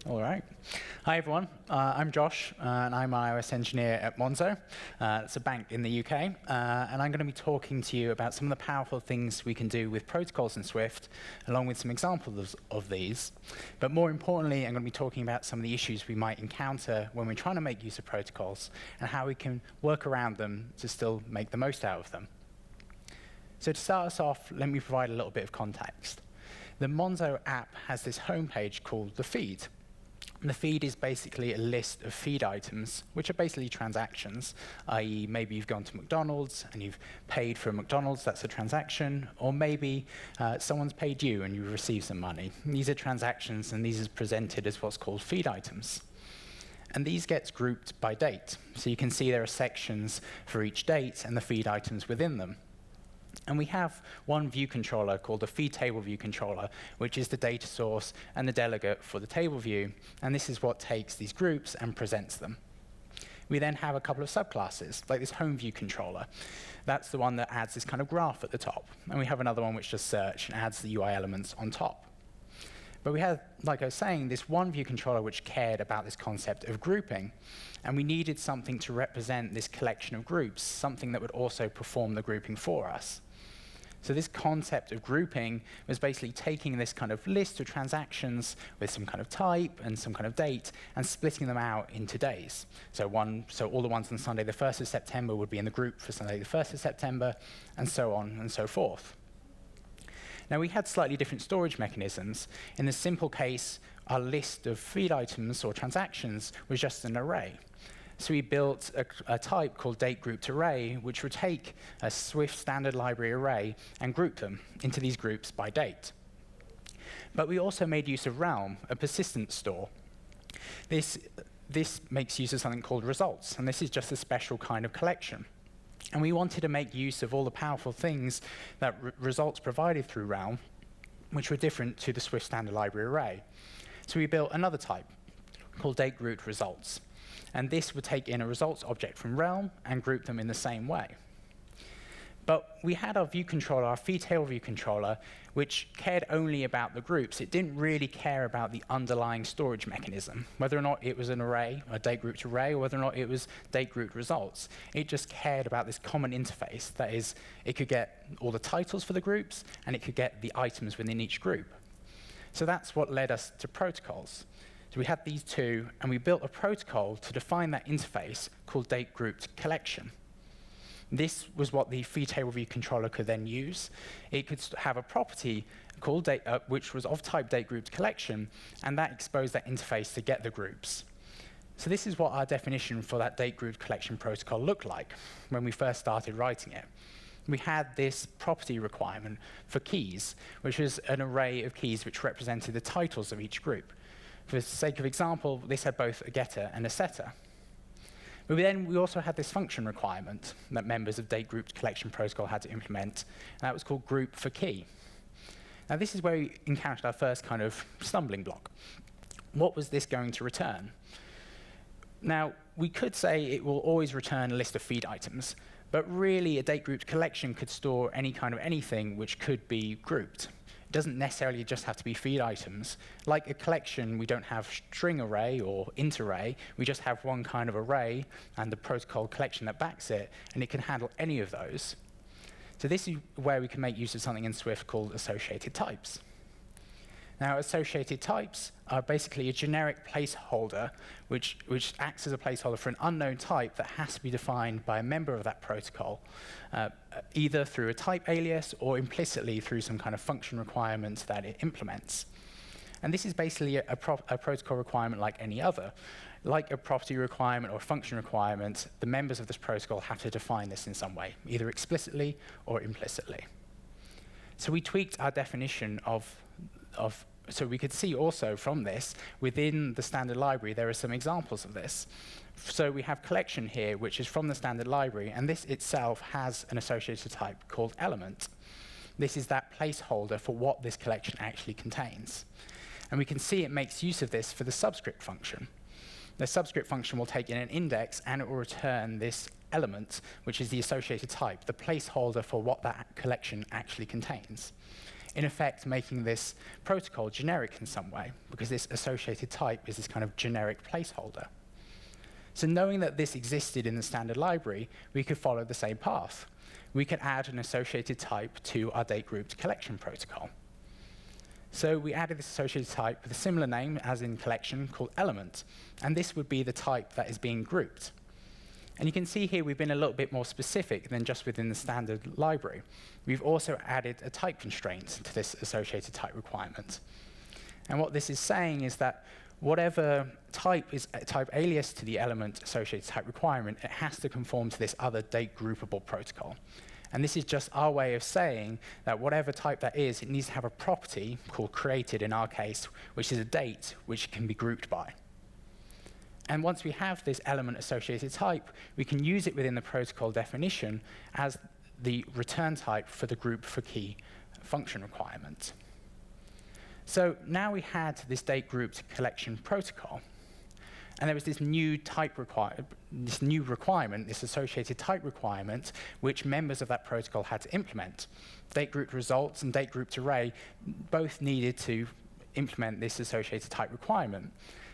All right. Hi, everyone. I'm Josh, and I'm an iOS engineer at Monzo. It's a bank in the UK. And I'm going to be talking to you about some of the powerful things we can do with protocols in Swift, along with some examples of these. But more importantly, I'm going to be talking about some of the issues we might encounter when we're trying to make use of protocols, and how we can work around them to still make the most out of them. So to start us off, let me provide a little bit of context. The Monzo app has this homepage called the feed. And the feed is basically a list of feed items, which are basically transactions, i.e. maybe you've gone to McDonald's and you've paid for a McDonald's, that's a transaction, or maybe someone's paid you and you've received some money. These are transactions, and these are presented as what's called feed items. And these gets grouped by date. So you can see there are sections for each date and the feed items within them. And we have one view controller called the feed table view controller, which is the data source and the delegate for the table view. And this is what takes these groups and presents them. We then have a couple of subclasses, like this home view controller. That's the one that adds this kind of graph at the top. And we have another one which does search and adds the UI elements on top. But we had, like I was saying, this one view controller which cared about this concept of grouping. And we needed something to represent this collection of groups, something that would also perform the grouping for us. So this concept of grouping was basically taking this kind of list of transactions with some kind of type and some kind of date and splitting them out into days. So all the ones on Sunday the 1st of September would be in the group for Sunday the 1st of September, and so on and so forth. Now, we had slightly different storage mechanisms. In the simple case, our list of feed items or transactions was just an array. So we built a type called dategroups which would take a Swift standard library array and group them into these groups by date. But we also made use of Realm, a persistent store. This makes use of something called results, and this is just a special kind of collection. And we wanted to make use of all the powerful things that results provided through Realm, which were different to the Swift standard library array. So we built another type called dategroup results. And this would take in a results object from Realm and group them in the same way. But we had our view controller, our feed table view controller, which cared only about the groups. It didn't really care about the underlying storage mechanism, whether or not it was an array, a dategrouped array, or whether or not it was dategrouped results. It just cared about this common interface. That is, it could get all the titles for the groups, and it could get the items within each group. So that's what led us to protocols. So we had these two, and we built a protocol to define that interface called dategrouped collection. This was what the feed table view controller could then use. It could have a property called which was of type dategrouped collection, and that exposed that interface to get the groups. So this is what our definition for that dategrouped collection protocol looked like when we first started writing it. We had this property requirement for keys, which was an array of keys which represented the titles of each group. For the sake of example, this had both a getter and a setter. But then we also had this function requirement that members of dategrouped collection protocol had to implement, and that was called group for key. Now this is where we encountered our first kind of stumbling block. What was this going to return? Now, we could say it will always return a list of feed items, but really a dategrouped collection could store any kind of anything which could be grouped. It doesn't necessarily just have to be feed items. Like a collection, we don't have string array or int array. We just have one kind of array and the protocol collection that backs it, and it can handle any of those. So this is where we can make use of something in Swift called associated types. Now, associated types are basically a generic placeholder which acts as a placeholder for an unknown type that has to be defined by a member of that protocol, either through a type alias or implicitly through some kind of function requirement that it implements. And this is basically a protocol requirement like any other. Like a property requirement or a function requirement, the members of this protocol have to define this in some way, either explicitly or implicitly. So we tweaked our definition so we could see also from this, within the standard library, there are some examples of this. So we have collection here, which is from the standard library, and this itself has an associated type called element. This is that placeholder for what this collection actually contains. And we can see it makes use of this for the subscript function. The subscript function will take in an index, and it will return this element, which is the associated type, the placeholder for what that collection actually contains. in effect making this protocol generic in some way, because this associated type is this kind of generic placeholder. So knowing that this existed in the standard library, we could follow the same path. We could add an associated type to our dategrouped collection protocol. So we added this associated type with a similar name as in collection called element, and this would be the type that is being grouped. And you can see here we've been a little bit more specific than just within the standard library. We've also added a type constraint to this associated type requirement. And what this is saying is that whatever type is a type alias to the element associated type requirement, it has to conform to this other date groupable protocol. And this is just our way of saying that whatever type that is, it needs to have a property called created in our case, which is a date which can be grouped by. And once we have this element associated type, we can use it within the protocol definition as the return type for the group for key function requirement. So now we had this date grouped collection protocol, and there was this new requirement, this associated type requirement, which members of that protocol had to implement. Date grouped results and date grouped array both needed to implement this associated type requirement.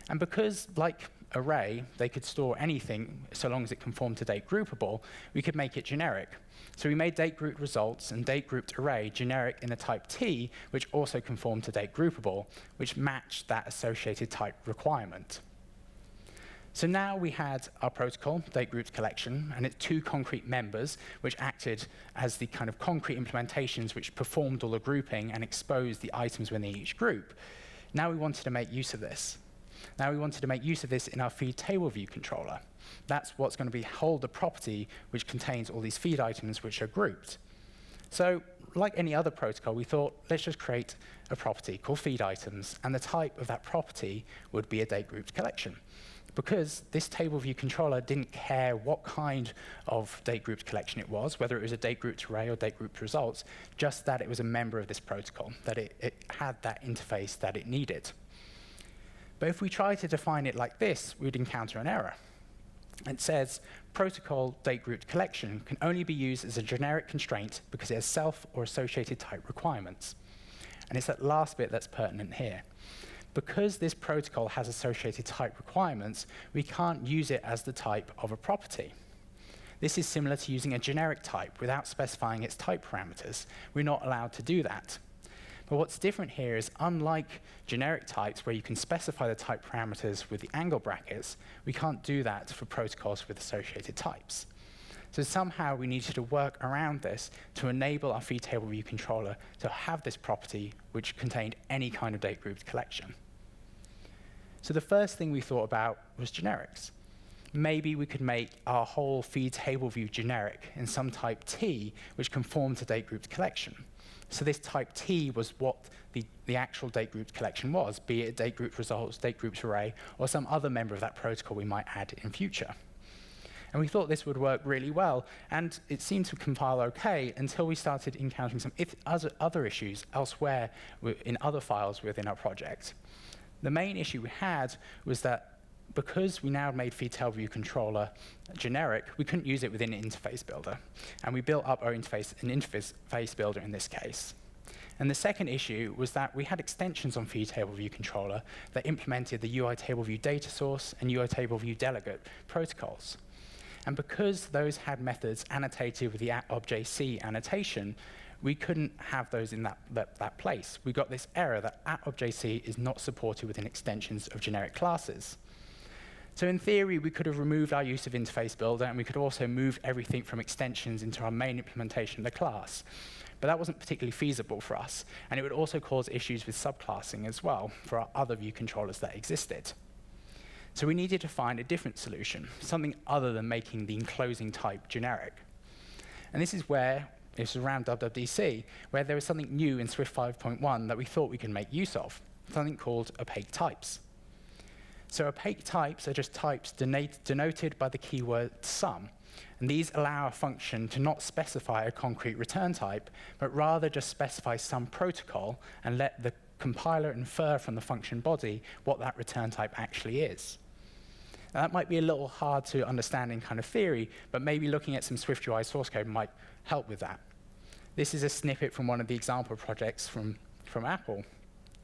And because, like array, they could store anything so long as it conformed to date groupable, we could make it generic. So we made date grouped results and date grouped array generic in a type T, which also conformed to date groupable, which matched that associated type requirement. So now we had our protocol, date grouped collection, and its two concrete members, which acted as the kind of concrete implementations which performed all the grouping and exposed the items within each group. Now we wanted to make use of this. Now we wanted to make use of this in our feed table view controller. That's what's going to hold the property which contains all these feed items which are grouped. So like any other protocol, we thought, let's just create a property called feed items, and the type of that property would be a date grouped collection. Because this table view controller didn't care what kind of date grouped collection it was, whether it was a date grouped array or date grouped results, just that it was a member of this protocol, that it had that interface that it needed. But if we try to define it like this, we'd encounter an error. It says, protocol date grouped collection can only be used as a generic constraint because it has self or associated type requirements. And it's that last bit that's pertinent here. Because this protocol has associated type requirements, we can't use it as the type of a property. This is similar to using a generic type without specifying its type parameters. We're not allowed to do that. But what's different here is, unlike generic types where you can specify the type parameters with the angle brackets, we can't do that for protocols with associated types. So somehow we needed to work around this to enable our feed table view controller to have this property which contained any kind of date grouped collection. So the first thing we thought about was generics. Maybe we could make our whole feed table view generic in some type T which conformed to date grouped collection. So this type T was what the actual date grouped collection was, be it date grouped results, date grouped array, or some other member of that protocol we might add in future. And we thought this would work really well, and it seemed to compile okay until we started encountering some other issues elsewhere in other files within our project. The main issue we had was that because we now made feed table view controller generic, we couldn't use it within an interface builder. And we built up our interface builder in this case. And the second issue was that we had extensions on feed table view controller that implemented the UI table view data source and UI table view delegate protocols. And because those had methods annotated with the @objc annotation, we couldn't have those in that place. We got this error that @objc is not supported within extensions of generic classes. So in theory, we could have removed our use of interface builder, and we could also move everything from extensions into our main implementation of the class. But that wasn't particularly feasible for us, and it would also cause issues with subclassing as well for our other view controllers that existed. So we needed to find a different solution, something other than making the enclosing type generic. And this is where, it's around wwdc, where there was something new in Swift 5.1 that we thought we could make use of, something called opaque types. So opaque types are just types denoted by the keyword sum. And these allow a function to not specify a concrete return type, but rather just specify some protocol and let the compiler infer from the function body what that return type actually is. Now, that might be a little hard to understand in kind of theory, but maybe looking at some SwiftUI source code might help with that. This is a snippet from one of the example projects from Apple.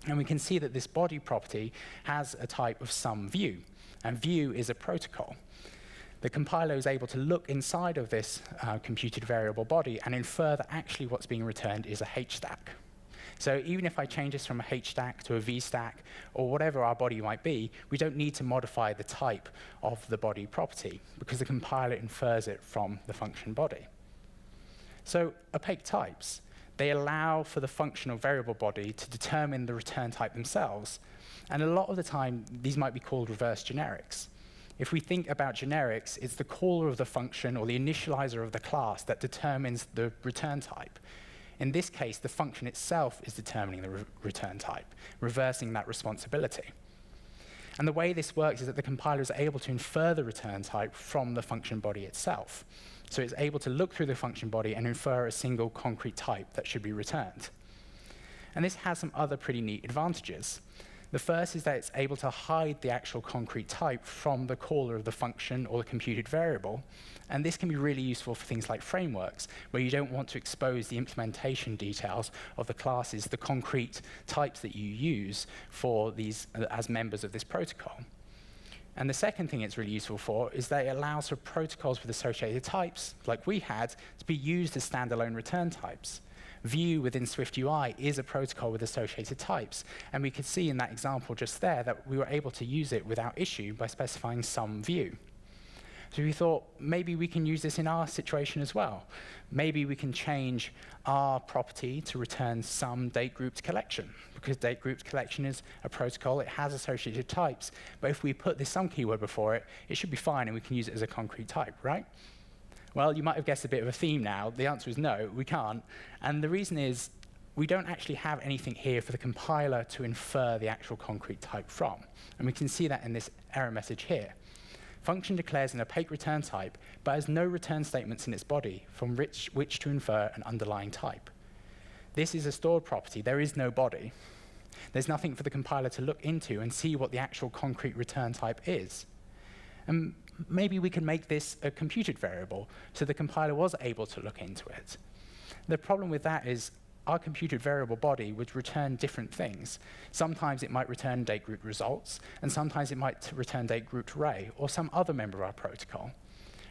And we can see that this body property has a type of some view, and view is a protocol. The compiler is able to look inside of this computed variable body and infer that actually what's being returned is a H stack. So even if I change this from a H stack to a V stack, or whatever our body might be, we don't need to modify the type of the body property, because the compiler infers it from the function body. So opaque types, they allow for the functional variable body to determine the return type themselves. And a lot of the time, these might be called reverse generics. If we think about generics, it's the caller of the function or the initializer of the class that determines the return type. In this case, the function itself is determining the return type, reversing that responsibility. And the way this works is that the compiler is able to infer the return type from the function body itself. So it's able to look through the function body and infer a single concrete type that should be returned. And this has some other pretty neat advantages. The first is that it's able to hide the actual concrete type from the caller of the function or the computed variable. And this can be really useful for things like frameworks, where you don't want to expose the implementation details of the classes, the concrete types that you use for these as members of this protocol. And the second thing it's really useful for is that it allows for protocols with associated types, like we had, to be used as standalone return types. View within SwiftUI is a protocol with associated types, and we could see in that example just there that we were able to use it without issue by specifying some view. So we thought, maybe we can use this in our situation as well. Maybe we can change our property to return some dategroups collection, because dategroups collection is a protocol, it has associated types, but if we put this some keyword before it, it should be fine and we can use it as a concrete type, right? Well, you might have guessed a bit of a theme now. The answer is no, we can't. And the reason is we don't actually have anything here for the compiler to infer the actual concrete type from. And we can see that in this error message here. Function declares an opaque return type, but has no return statements in its body from which to infer an underlying type. This is a stored property. There is no body. There's nothing for the compiler to look into and see what the actual concrete return type is. And maybe we can make this a computed variable, so the compiler was able to look into it. The problem with that is our computed variable body would return different things. Sometimes it might return dategroup results, and sometimes it might return dategroup array, or some other member of our protocol.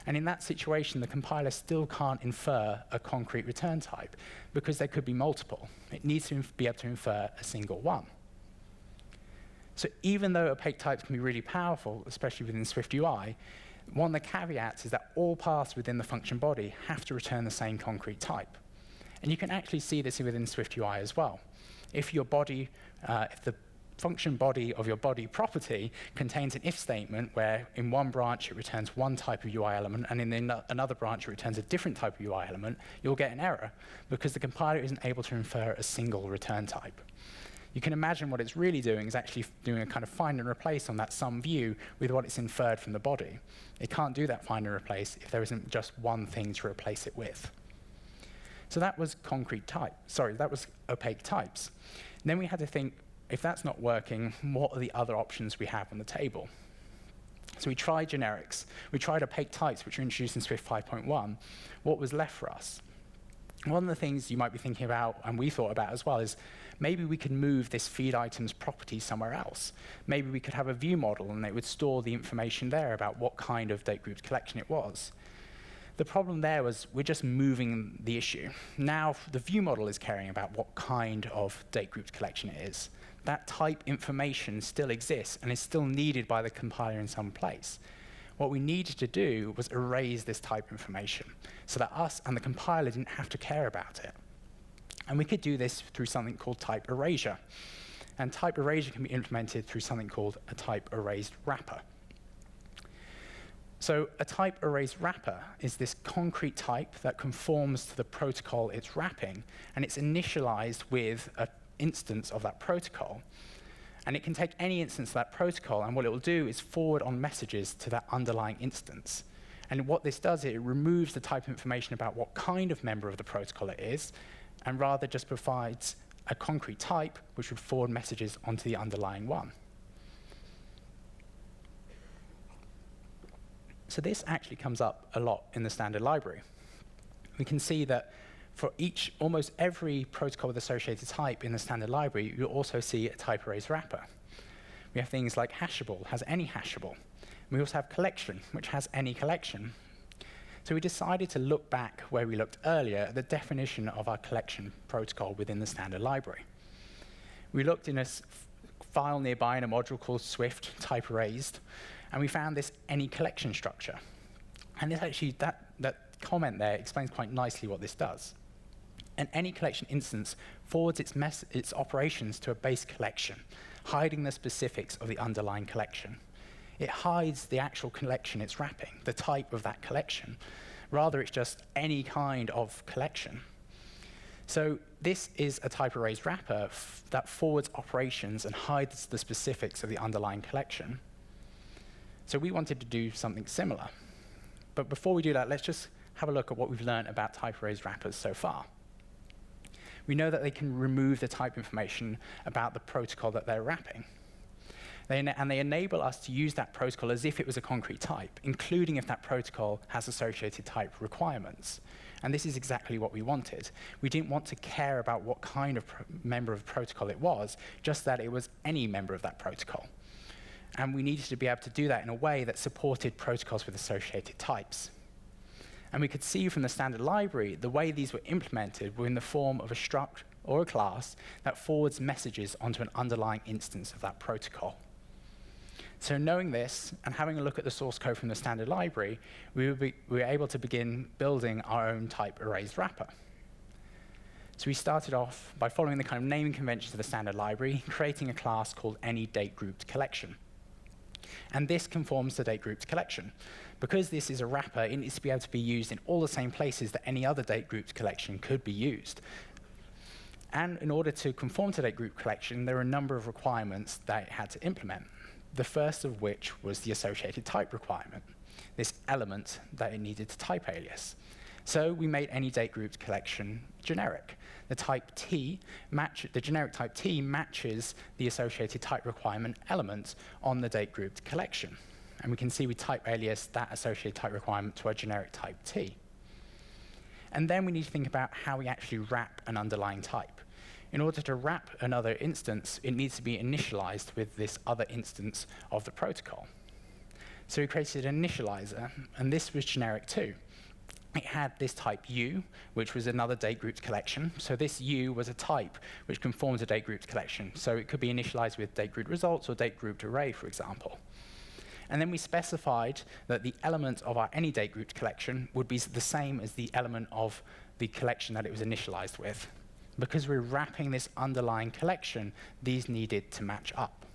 And in that situation, the compiler still can't infer a concrete return type, because there could be multiple. It needs to be able to infer a single one. So even though opaque types can be really powerful, especially within SwiftUI, one of the caveats is that all paths within the function body have to return the same concrete type. And you can actually see this within SwiftUI as well. If your body, if the function body of your body property contains an if statement where in one branch it returns one type of UI element and in another branch it returns a different type of UI element, you'll get an error because the compiler isn't able to infer a single return type. You can imagine what it's really doing is actually doing a kind of find and replace on that sum view with what it's inferred from the body. It can't do that find and replace if there isn't just one thing to replace it with. So that was that was opaque types. And then we had to think, if that's not working, what are the other options we have on the table? So we tried generics. We tried opaque types, which were introduced in Swift 5.1. What was left for us? One of the things you might be thinking about, and we thought about as well, is maybe we could move this feeditems property somewhere else. Maybe we could have a view model, and it would store the information there about what kind of dategroups collection it was. The problem there was we're just moving the issue. Now the view model is caring about what kind of dategroups collection it is. That type information still exists and is still needed by the compiler in some place. What we needed to do was erase this type information so that us and the compiler didn't have to care about it. And we could do this through something called type erasure. And type erasure can be implemented through something called a type erased wrapper. So a type erased wrapper is this concrete type that conforms to the protocol it's wrapping, and it's initialized with an instance of that protocol. And it can take any instance of that protocol, and what it will do is forward on messages to that underlying instance. And what this does, it removes the type information about what kind of member of the protocol it is, and rather just provides a concrete type which would forward messages onto the underlying one. So this actually comes up a lot in the standard library. We can see that For almost every protocol with associated type in the standard library, you'll also see a type erase wrapper. We have things like hashable, has any hashable. We also have collection, which has any collection. So we decided to look back where we looked earlier at the definition of our collection protocol within the standard library. We looked in a file nearby in a module called Swift type erased, and we found this any collection structure. And this actually, that comment there explains quite nicely what this does. An any collection instance forwards its operations to a base collection, hiding the specifics of the underlying collection. It hides the actual collection it's wrapping, the type of that collection. Rather, it's just any kind of collection. So this is a type erase wrapper that forwards operations and hides the specifics of the underlying collection. So we wanted to do something similar. But before we do that, let's just have a look at what we've learned about type erase wrappers so far. We know that they can remove the type information about the protocol that they're wrapping. And they enable us to use that protocol as if it was a concrete type, including if that protocol has associated type requirements. And this is exactly what we wanted. We didn't want to care about what kind of member of the protocol it was, just that it was any member of that protocol. And we needed to be able to do that in a way that supported protocols with associated types. And we could see from the standard library, the way these were implemented were in the form of a struct or a class that forwards messages onto an underlying instance of that protocol. So knowing this, and having a look at the source code from the standard library, we were able to begin building our own type erased wrapper. So we started off by following the kind of naming conventions of the standard library, creating a class called any dategrouped collection. And this conforms to dategrouped collection. Because this is a wrapper, it needs to be able to be used in all the same places that any other dategrouped collection could be used. And in order to conform to dategrouped collection, there are a number of requirements that it had to implement. The first of which was the associated type requirement, this element that it needed to type alias. So we made any dategrouped collection generic. The generic type T matches the associated type requirement element on the dategrouped collection. And we can see we type alias that associated type requirement to our generic type T. And then we need to think about how we actually wrap an underlying type. In order to wrap another instance, it needs to be initialized with this other instance of the protocol. So we created an initializer, and this was generic too. It had this type U, which was another dategrouped collection. So this U was a type which conforms to dategrouped collection. So it could be initialized with dategrouped results or dategrouped array, for example. And then we specified that the element of our any dategrouped collection would be the same as the element of the collection that it was initialized with. Because we're wrapping this underlying collection, these needed to match up.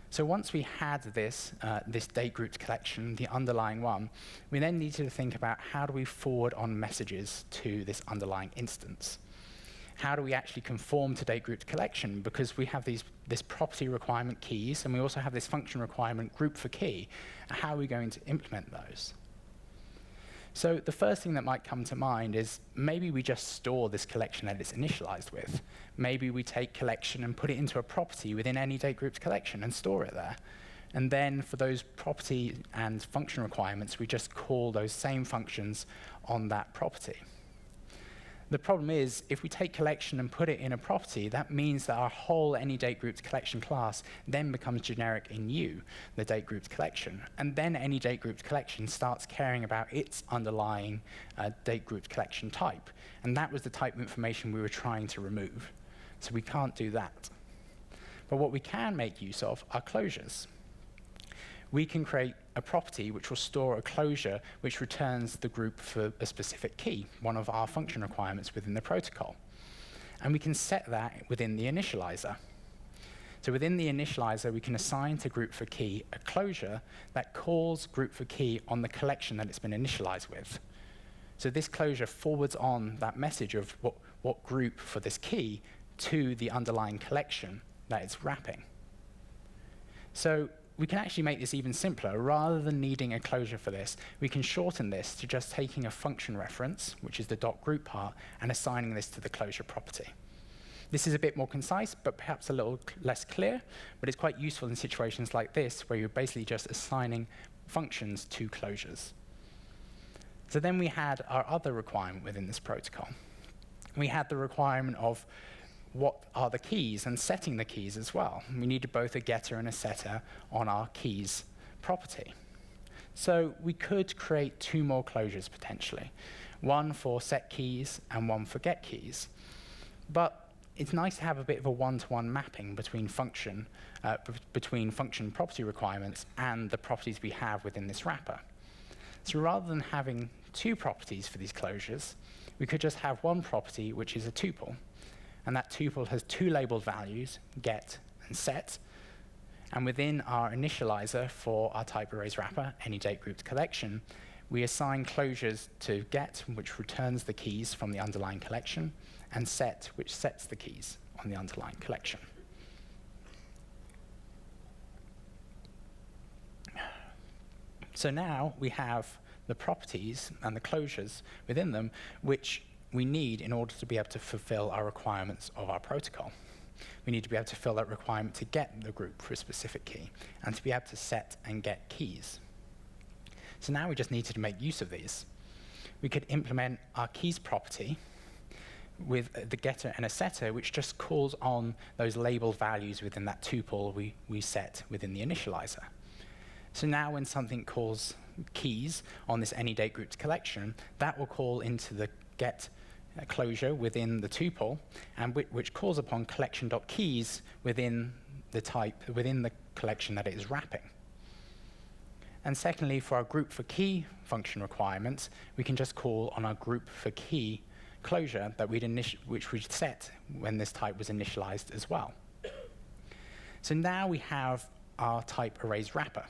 So once we had this dategrouped collection, the underlying one, we then needed to think about how do we forward on messages to this underlying instance. How do we actually conform to dategrouped collection? Because we have this property requirement keys, and we also have this function requirement group for key. How are we going to implement those? So the first thing that might come to mind is maybe we just store this collection that it's initialized with. Maybe we take collection and put it into a property within any dategrouped collection and store it there. And then for those property and function requirements, we just call those same functions on that property. The problem is, if we take collection and put it in a property, that means that our whole any dategrouped collection class then becomes generic in U, the dategrouped collection. And then any dategrouped collection starts caring about its underlying dategrouped collection type. And that was the type of information we were trying to remove. So we can't do that. But what we can make use of are closures. We can create a property which will store a closure which returns the group for a specific key, one of our function requirements within the protocol. And we can set that within the initializer. So within the initializer, we can assign to group for key a closure that calls group for key on the collection that it's been initialized with. So this closure forwards on that message of what group for this key to the underlying collection that it's wrapping. So we can actually make this even simpler. Rather than needing a closure for this, we can shorten this to just taking a function reference, which is the .group part, and assigning this to the closure property. This is a bit more concise, but perhaps a little less clear, but it's quite useful in situations like this, where you're basically just assigning functions to closures. So then we had our other requirement within this protocol. We had the requirement of what are the keys and setting the keys as well. We needed both a getter and a setter on our keys property. So we could create two more closures potentially, one for set keys and one for get keys. But it's nice to have a bit of a one-to-one mapping between function property requirements and the properties we have within this wrapper. So rather than having two properties for these closures, we could just have one property, which is a tuple. And that tuple has two labeled values, get and set. And within our initializer for our type arrays wrapper, any date grouped collection, we assign closures to get, which returns the keys from the underlying collection, and set, which sets the keys on the underlying collection. So now we have the properties and the closures within them, which we need in order to be able to fulfill our requirements of our protocol. We need to be able to fill that requirement to get the group for a specific key, and to be able to set and get keys. So now we just needed to make use of these. We could implement our keys property with the getter and a setter, which just calls on those labeled values within that tuple we set within the initializer. So now when something calls keys on this any date grouped collection, that will call into the get closure within the tuple, and which calls upon collection.keys within the collection that it is wrapping. And secondly, for our group for key function requirements, we can just call on our group for key closure that which we'd set when this type was initialized as well. So now we have our type arrays wrapper.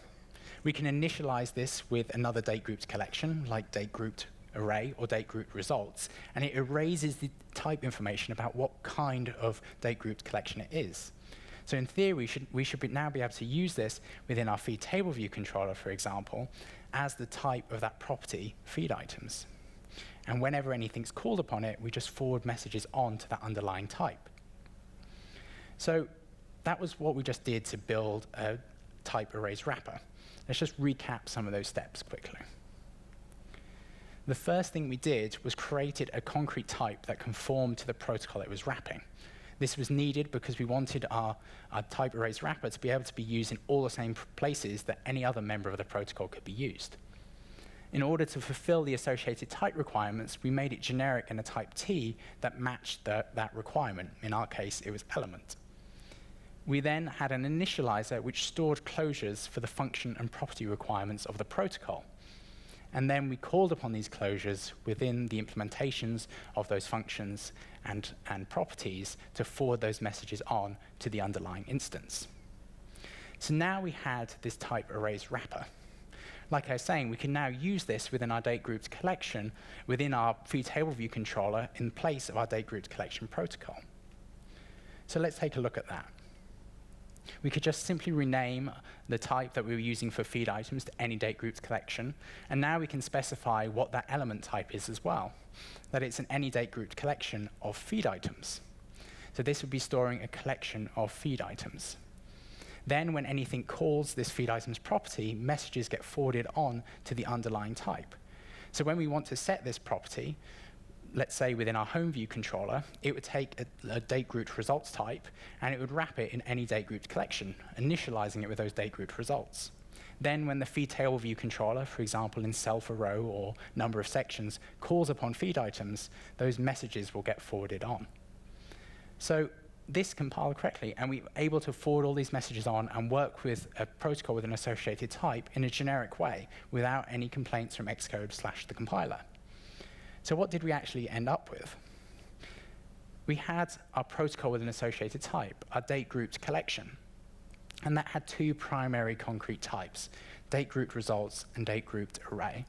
We can initialize this with another date grouped collection, like date grouped array or date grouped results, and it erases the type information about what kind of date grouped collection it is. So in theory, we should now be able to use this within our feed table view controller, for example, as the type of that property feed items. And whenever anything's called upon it, we just forward messages on to that underlying type. So that was what we just did to build a type arrays wrapper. Let's just recap some of those steps quickly. The first thing we did was created a concrete type that conformed to the protocol it was wrapping. This was needed because we wanted our type arrays wrapper to be able to be used in all the same places that any other member of the protocol could be used. In order to fulfill the associated type requirements, we made it generic in a type T that matched that requirement. In our case, it was element. We then had an initializer which stored closures for the function and property requirements of the protocol. And then we called upon these closures within the implementations of those functions and properties to forward those messages on to the underlying instance. So now we had this type arrays wrapper. Like I was saying, we can now use this within our date grouped collection within our feed table view controller in place of our date grouped collection protocol. So let's take a look at that. We could just simply rename the type that we were using for feed items to any date grouped collection, and now we can specify what that element type is as well, that it's an any date grouped collection of feed items. So this would be storing a collection of feed items. Then when anything calls this feed items property, messages get forwarded on to the underlying type. So when we want to set this property, let's say within our home view controller, it would take a date grouped results type, and it would wrap it in any date grouped collection, initializing it with those date grouped results. Then when the feed table view controller, for example in self a row or number of sections, calls upon feed items, those messages will get forwarded on. So this compiled correctly, and we were able to forward all these messages on and work with a protocol with an associated type in a generic way without any complaints from Xcode / the compiler. So what did we actually end up with? We had our protocol with an associated type, our date grouped collection. And that had two primary concrete types, date grouped results and date grouped array.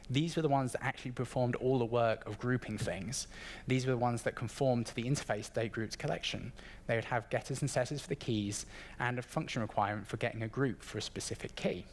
These were the ones that actually performed all the work of grouping things. These were the ones that conformed to the interface date grouped collection. They would have getters and setters for the keys and a function requirement for getting a group for a specific key.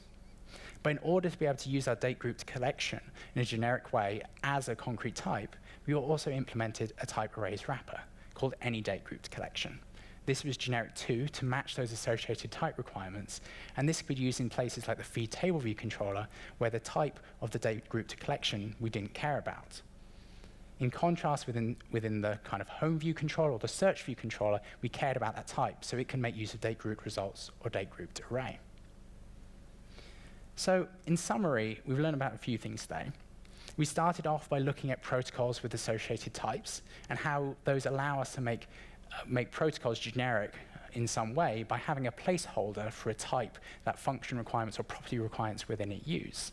But in order to be able to use our date grouped collection in a generic way as a concrete type, we also implemented a type arrays wrapper called any date grouped collection. This was generic 2 to match those associated type requirements, and this could be used in places like the feed table view controller, where the type of the data group to collection we didn't care about. In contrast, within the kind of home view controller or the search view controller, we cared about that type, so it can make use of date grouped results or date grouped array. So in summary, we've learned about a few things today. We started off by looking at protocols with associated types and how those allow us to make protocols generic in some way by having a placeholder for a type that function requirements or property requirements within it use.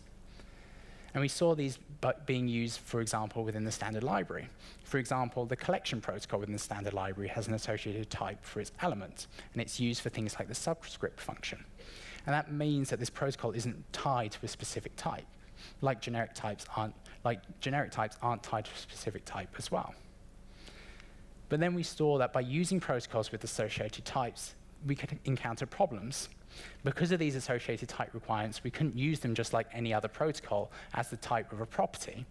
And we saw these being used, for example, within the standard library. For example, the collection protocol within the standard library has an associated type for its element, and it's used for things like the subscript function. And that means that this protocol isn't tied to a specific type, like generic types aren't tied to a specific type as well. But then we saw that by using protocols with associated types, we could encounter problems. Because of these associated type requirements, we couldn't use them just like any other protocol as the type of a property.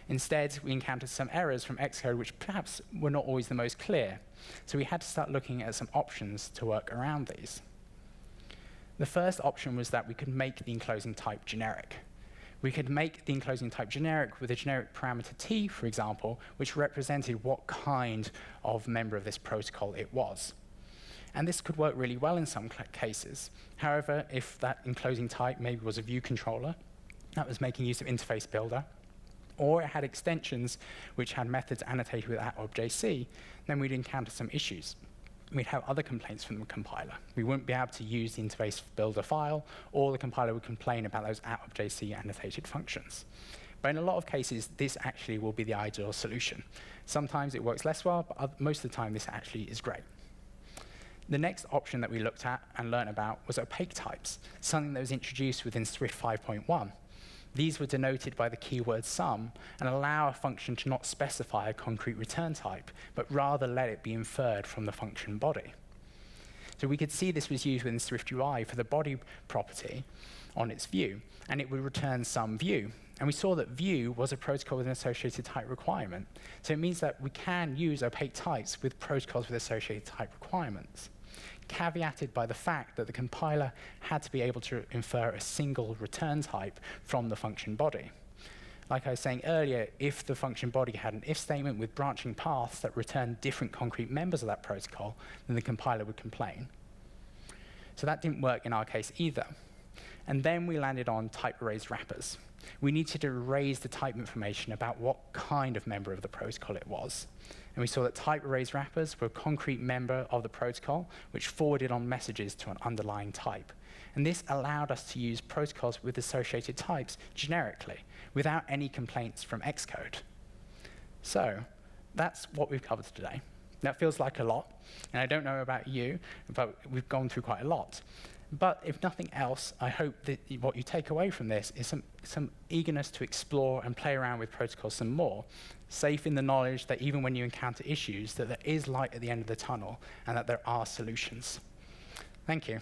Instead, we encountered some errors from Xcode which perhaps were not always the most clear. So we had to start looking at some options to work around these. The first option was that we could make the enclosing type generic. We could make the enclosing type generic with a generic parameter t, for example, which represented what kind of member of this protocol it was. And this could work really well in some cases. However, if that enclosing type maybe was a view controller that was making use of interface builder, or it had extensions which had methods annotated with @objc, then we'd encounter some issues. We'd have other complaints from the compiler. We wouldn't be able to use the interface builder file, or the compiler would complain about those @objc annotated functions. But in a lot of cases, this actually will be the ideal solution. Sometimes it works less well, but most of the time, this actually is great. The next option that we looked at and learned about was opaque types, something that was introduced within Swift 5.1. These were denoted by the keyword sum and allow a function to not specify a concrete return type, but rather let it be inferred from the function body. So we could see this was used within Swift UI for the body property on its view, and it would return some view. And we saw that view was a protocol with an associated type requirement. So it means that we can use opaque types with protocols with associated type requirements, caveated by the fact that the compiler had to be able to infer a single return type from the function body. Like I was saying earlier, if the function body had an if statement with branching paths that returned different concrete members of that protocol, then the compiler would complain. So that didn't work in our case either. And then we landed on type erased wrappers. We needed to erase the type information about what kind of member of the protocol it was. And we saw that type erased wrappers were a concrete member of the protocol, which forwarded on messages to an underlying type. And this allowed us to use protocols with associated types generically, without any complaints from Xcode. So that's what we've covered today. That feels like a lot, and I don't know about you, but we've gone through quite a lot. But if nothing else, I hope that what you take away from this is some eagerness to explore and play around with protocols some more, safe in the knowledge that even when you encounter issues, that there is light at the end of the tunnel and that there are solutions. Thank you.